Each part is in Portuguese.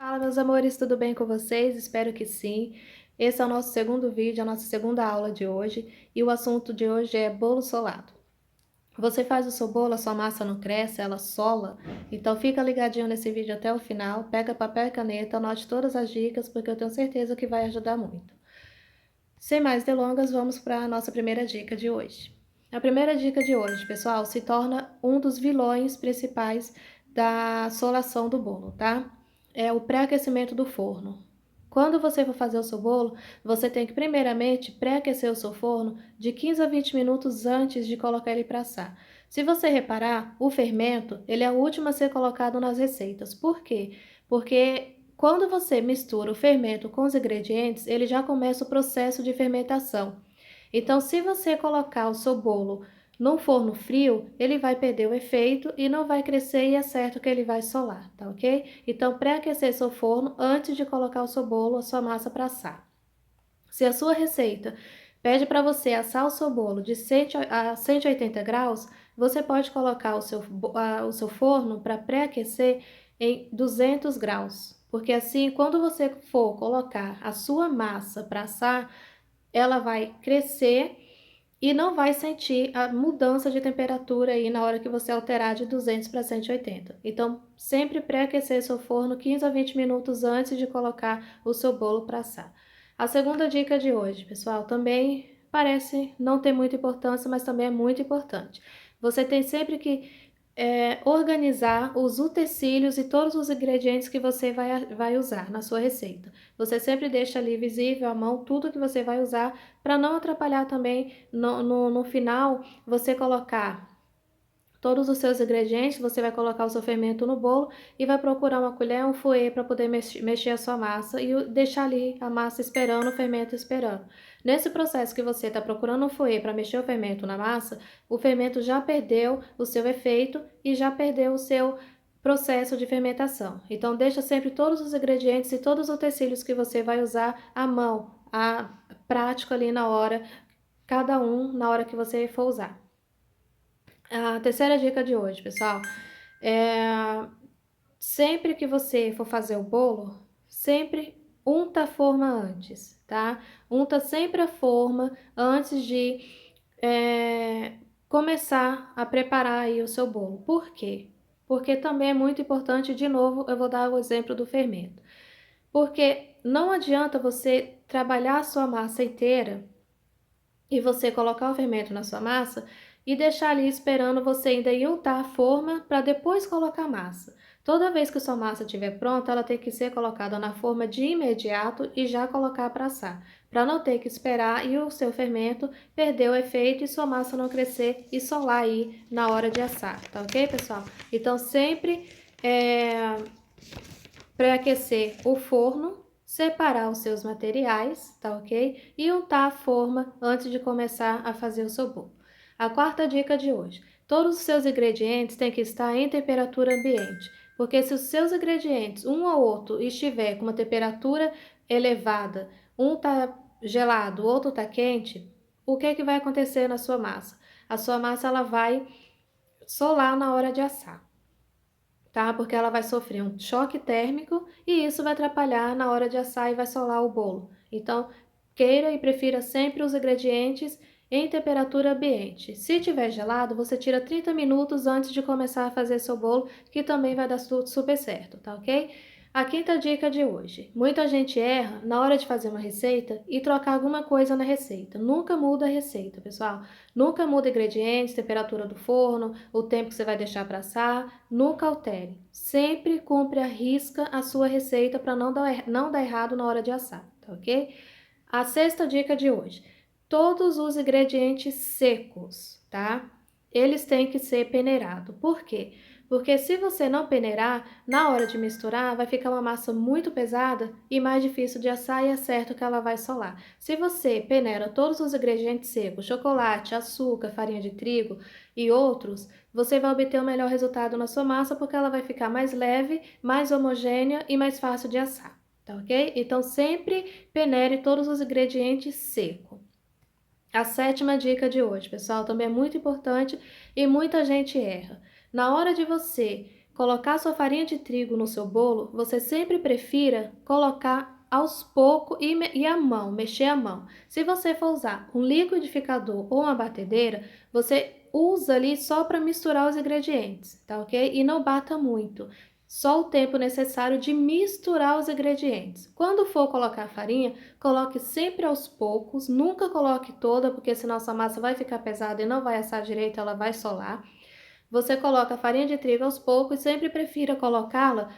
Fala, meus amores, tudo bem com vocês? Espero que sim. Esse é o nosso segundo vídeo, a nossa segunda aula de hoje, e o assunto de hoje é bolo solado. Você faz o seu bolo, a sua massa não cresce, ela sola, então fica ligadinho nesse vídeo até o final, pega papel e caneta, anote todas as dicas, porque eu tenho certeza que vai ajudar muito. Sem mais delongas, vamos para a nossa primeira dica de hoje. A primeira dica de hoje, pessoal, se torna um dos vilões principais da solação do bolo, tá? É o pré-aquecimento do forno. Quando você for fazer o seu bolo, você tem que primeiramente pré-aquecer o seu forno de 15 a 20 minutos antes de colocar ele para assar. Se você reparar, o fermento, ele é o último a ser colocado nas receitas. Por quê? Porque quando você mistura o fermento com os ingredientes, ele já começa o processo de fermentação. Então, se você colocar o seu bolo num forno frio, ele vai perder o efeito e não vai crescer e é certo que ele vai solar, tá ok? Então, pré-aquecer seu forno antes de colocar o seu bolo, a sua massa para assar. Se a sua receita pede para você assar o seu bolo de 100 a 180 graus, você pode colocar o seu forno para pré-aquecer em 200 graus. Porque assim, quando você for colocar a sua massa para assar, ela vai crescer e não vai sentir a mudança de temperatura aí na hora que você alterar de 200 para 180. Então, sempre pré-aquecer seu forno 15 a 20 minutos antes de colocar o seu bolo para assar. A segunda dica de hoje, pessoal, também parece não ter muita importância, mas também é muito importante. Você tem sempre que organizar os utensílios e todos os ingredientes que você vai usar na sua receita. Você sempre deixa ali visível à mão tudo que você vai usar para não atrapalhar também no final você colocar todos os seus ingredientes, você vai colocar o seu fermento no bolo e vai procurar uma colher, um fouet para poder mexer a sua massa e deixar ali a massa esperando, o fermento esperando. Nesse processo que você está procurando um fouet para mexer o fermento na massa, o fermento já perdeu o seu efeito e já perdeu o seu processo de fermentação. Então, deixa sempre todos os ingredientes e todos os utensílios que você vai usar à mão, prático ali na hora, cada um na hora que você for usar. A terceira dica de hoje, pessoal, é sempre que você for fazer o bolo, sempre unta a forma antes, tá? Unta sempre a forma antes de começar a preparar aí o seu bolo. Por quê? Porque também é muito importante, de novo, eu vou dar o exemplo do fermento. Porque não adianta você trabalhar a sua massa inteira e você colocar o fermento na sua massa e deixar ali esperando você ainda untar a forma para depois colocar a massa. Toda vez que sua massa estiver pronta, ela tem que ser colocada na forma de imediato e já colocar para assar, para não ter que esperar e o seu fermento perder o efeito e sua massa não crescer e solar aí na hora de assar, tá ok, pessoal? Então, sempre pré-aquecer o forno, separar os seus materiais, tá ok? E untar a forma antes de começar a fazer o seu bolo. A quarta dica de hoje: todos os seus ingredientes têm que estar em temperatura ambiente, porque se os seus ingredientes, um ou outro, estiver com uma temperatura elevada, um tá gelado, o outro tá quente, o que é que vai acontecer na sua massa? A sua massa ela vai solar na hora de assar, tá? Porque ela vai sofrer um choque térmico e isso vai atrapalhar na hora de assar e vai solar o bolo. Então, queira e prefira sempre os ingredientes em temperatura ambiente. Se tiver gelado, você tira 30 minutos antes de começar a fazer seu bolo, que também vai dar tudo super certo, tá ok? A quinta dica de hoje: muita gente erra na hora de fazer uma receita e trocar alguma coisa na receita. Nunca muda a receita, pessoal. Nunca muda ingredientes, temperatura do forno, o tempo que você vai deixar para assar. Nunca altere. Sempre cumpre à risca a sua receita para não dar errado na hora de assar, tá ok? A sexta dica de hoje: todos os ingredientes secos, tá? Eles têm que ser peneirados. Por quê? Porque se você não peneirar, na hora de misturar, vai ficar uma massa muito pesada e mais difícil de assar e é certo que ela vai solar. Se você peneira todos os ingredientes secos, chocolate, açúcar, farinha de trigo e outros, você vai obter o melhor resultado na sua massa porque ela vai ficar mais leve, mais homogênea e mais fácil de assar, tá ok? Então sempre peneire todos os ingredientes secos. A sétima dica de hoje, pessoal, também é muito importante e muita gente erra. Na hora de você colocar sua farinha de trigo no seu bolo, você sempre prefira colocar aos poucos e a mão, mexer a mão. Se você for usar um liquidificador ou uma batedeira, você usa ali só para misturar os ingredientes, tá ok? E não bata muito. Só o tempo necessário de misturar os ingredientes. Quando for colocar a farinha, coloque sempre aos poucos, nunca coloque toda, porque senão sua massa vai ficar pesada e não vai assar direito, ela vai solar. Você coloca a farinha de trigo aos poucos e sempre prefira colocá-la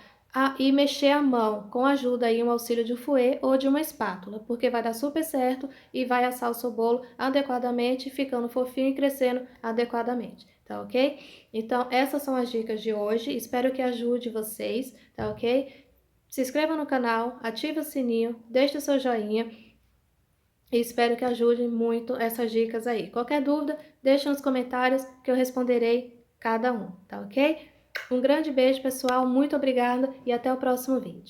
e mexer a mão, com ajuda aí, um auxílio de um fouet ou de uma espátula, porque vai dar super certo e vai assar o seu bolo adequadamente, ficando fofinho e crescendo adequadamente, tá ok? Então, essas são as dicas de hoje, espero que ajude vocês, tá ok? Se inscreva no canal, ative o sininho, deixe o seu joinha e espero que ajude muito essas dicas aí. Qualquer dúvida, deixa nos comentários que eu responderei cada um, tá ok? Um grande beijo, pessoal, muito obrigada e até o próximo vídeo.